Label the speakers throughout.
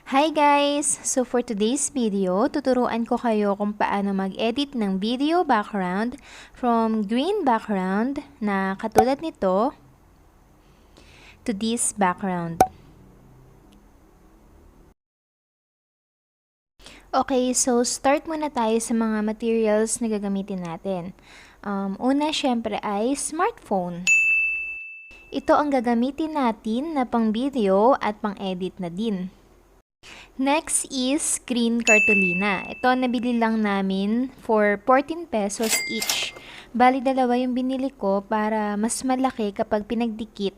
Speaker 1: Hi guys! So for today's video, tuturuan ko kayo kung paano mag-edit ng video background from green background na katulad nito to this background. Okay, so start muna tayo sa mga materials na gagamitin natin. Una syempre ay smartphone. Ito ang gagamitin natin na pang video at pang edit na din. Next is green cartolina. Ito nabili lang namin for 14 pesos each. Bali dalawa yung binili ko para mas malaki kapag pinagdikit.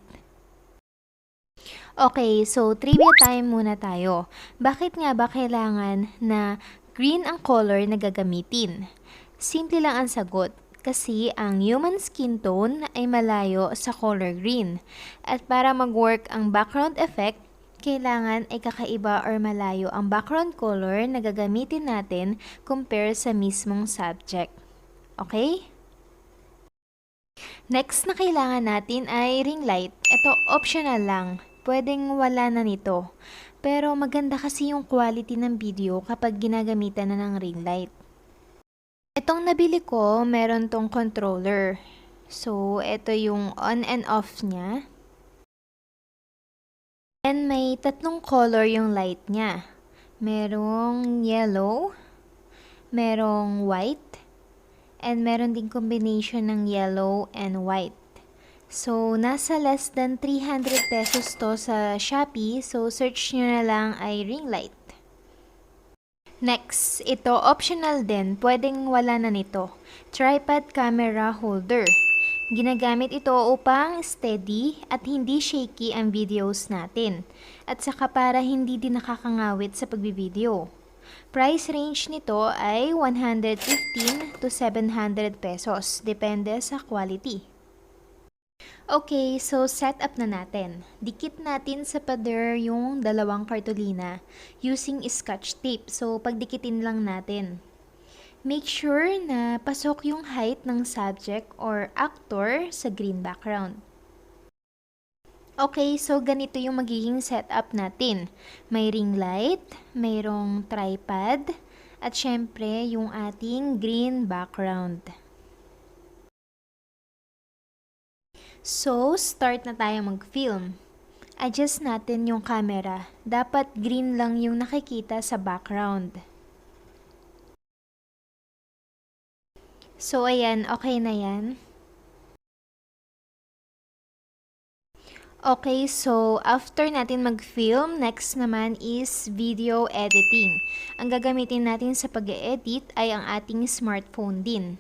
Speaker 1: Okay, so trivia time muna tayo. Bakit nga ba kailangan na green ang color na gagamitin? Simple lang ang sagot. Kasi ang human skin tone ay malayo sa color green. At para mag-work ang background effect, kailangan ay kakaiba or malayo ang background color na gagamitin natin compare sa mismong subject. Okay? Next na kailangan natin ay ring light. Ito optional lang. Pwedeng wala na nito. Pero maganda kasi yung quality ng video kapag ginagamitan na ng ring light. Itong nabili ko, meron tong controller. So, ito yung on and off niya. And may tatlong color yung light niya. Merong yellow, merong white, and meron din combination ng yellow and white. So, nasa less than 300 pesos to sa Shopee. So, search nyo na lang ay ring light. Next, ito optional din. Pwedeng wala na nito. Tripod camera holder. Ginagamit ito upang steady at hindi shaky ang videos natin. At saka para hindi din nakakangawit sa pagbibideo. Price range nito ay 115 to 700 pesos. Depende sa quality. Okay, so set up na natin. Dikit natin sa pader yung dalawang cartolina using scotch tape. So, pagdikitin lang natin. Make sure na pasok yung height ng subject or actor sa green background. Okay, so ganito yung magiging setup natin. May ring light, mayroong tripod, at syempre yung ating green background. So, start na tayo mag-film. Adjust natin yung camera. Dapat green lang yung nakikita sa background. So, ayan, okay na yan. Okay, so after natin mag-film, next naman is video editing. Ang gagamitin natin sa pag-edit ay ang ating smartphone din.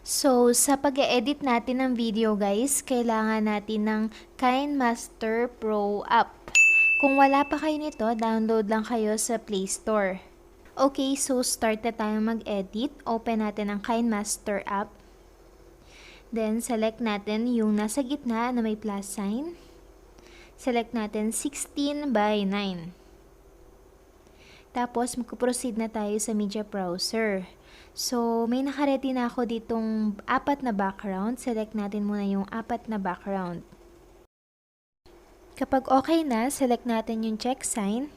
Speaker 1: So, sa pag-edit natin ng video guys, kailangan natin ng KineMaster Pro app. Kung wala pa kayo nito, download lang kayo sa Play Store. Okay, so start na tayo mag-edit. Open natin ang KineMaster app. Then, select natin yung nasa gitna na may plus sign. Select natin 16 by 9. Tapos, magpo-proceed na tayo sa media browser. So, may nakaredy na ako ditong 4 na background. Select natin muna yung 4 na background. Kapag okay na, select natin yung check sign.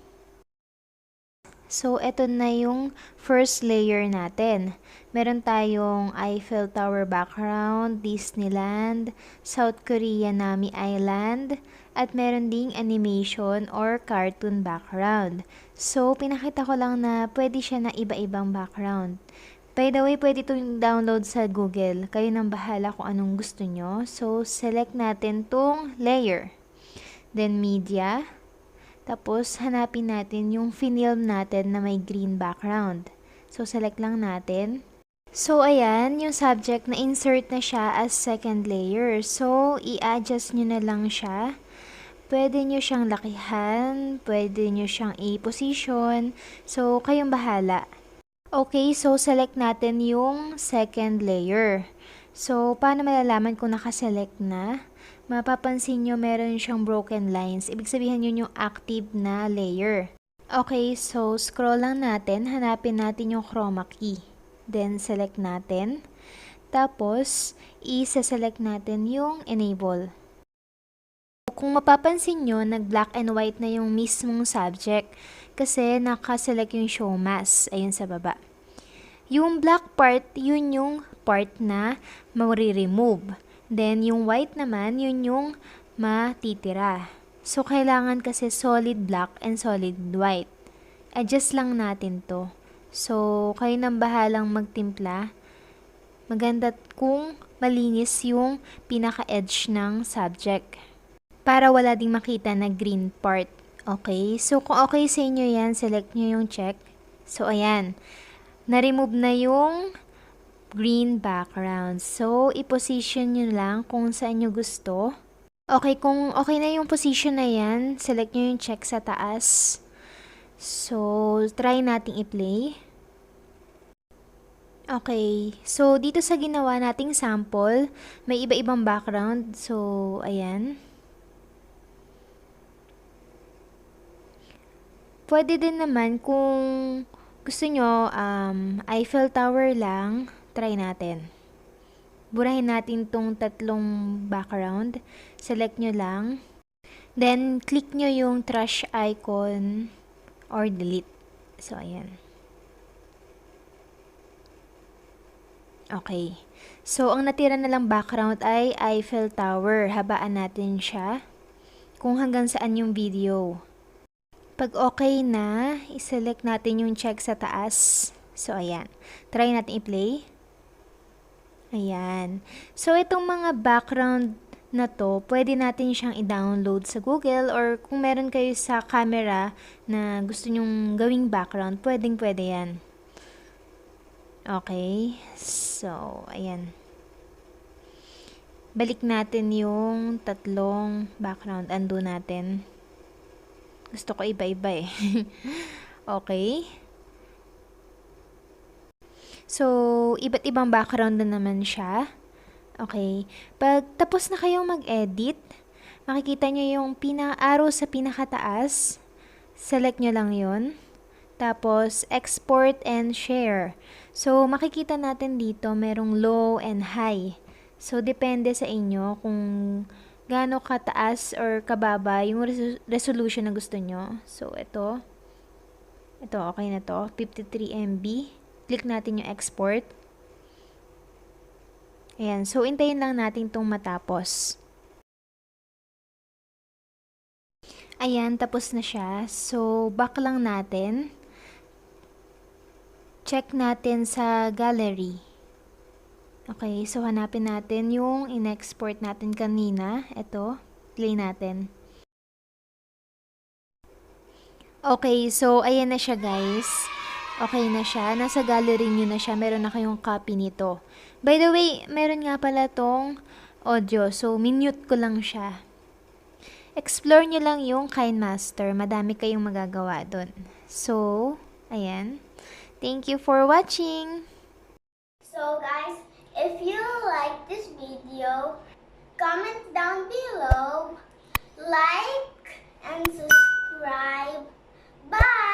Speaker 1: So, ito na yung first layer natin. Meron tayong Eiffel Tower background, Disneyland, South Korea Nami Island, at meron ding animation or cartoon background. So, pinakita ko lang na pwede siya na iba-ibang background. By the way, pwede itong download sa Google. Kayo nang bahala kung anong gusto nyo. So, select natin tong layer. Then, media. Tapos, hanapin natin yung finilm natin na may green background. So, select lang natin. So, ayan, yung subject na insert na siya as second layer. So, i-adjust nyo na lang siya. Pwede nyo siyang lakihan, pwede nyo siyang i-position. So, kayong bahala. Okay, so select natin yung second layer. So, paano malalaman kung nakaselect na? Mapapansin nyo meron siyang broken lines. Ibig sabihin yun yung active na layer. Okay, so scroll lang natin. Hanapin natin yung chroma key. Then, select natin. Tapos, i-select natin yung enable. kung mapapansin nyo, nag-black and white na yung mismong subject kasi nakaselect yung show mask. Ayun sa baba. Yung black part, yun yung part na ma-remove. Then, yung white naman, yun yung matitira. So, kailangan kasi solid black and solid white. Adjust lang natin to. So, kayo nang bahalang magtimpla. Maganda kung malinis yung pinaka-edge ng subject. Para wala ding makita na green part. Okay? So, kung okay sa inyo yan, select nyo yung check. So, ayan. Na-remove na yung green background. So, i-position nyo lang kung saan nyo gusto. Okay, kung okay na yung position na yan, select nyo yung check sa taas. So, try nating i-play. Okay, so dito sa ginawa nating sample, may iba-ibang background. So, ayan. Pwede din naman kung gusto nyo, Eiffel Tower lang, try natin. Burahin natin tong tatlong background. Select nyo lang. Then, click nyo yung trash icon or delete. So, ayan. Okay. So, ang natira na lang background ay Eiffel Tower. Habaan natin siya kung hanggang saan yung video. Pag okay na, iselect natin yung check sa taas. So, ayan. Try natin i-play. Ayan. So, itong mga background na to, pwede natin siyang i-download sa Google or kung meron kayo sa camera na gusto nyong gawing background, pwede yan. Okay. So, ayan. Balik natin yung tatlong background. Undo natin. Gusto ko iba-iba eh. Okay. So, iba't ibang background na naman siya. Okay. Pag tapos na kayong mag-edit, makikita nyo yung arrow sa pinakataas. Select nyo lang yon. Tapos, export and share. So, makikita natin dito, merong low and high. So, depende sa inyo kung gaano kataas or kababa yung resolution na gusto nyo. So, ito okay na to. 53 MB. Click natin yung export. Ayan. So, intayin lang natin itong matapos. Ayan, tapos na siya. So, back lang natin. Check natin sa gallery. Okay, so hanapin natin yung in-export natin kanina. Ito, play natin. Okay, so ayan na siya guys. Okay na siya. Nasa gallery nyo na siya. Meron na kayong copy nito. By the way, meron nga pala tong audio. So, minute ko lang siya. Explore nyo lang yung KineMaster. Madami kayong magagawa dun. So, ayan. Thank you for watching.
Speaker 2: So guys, if you like this video, comment down below, like and subscribe. Bye!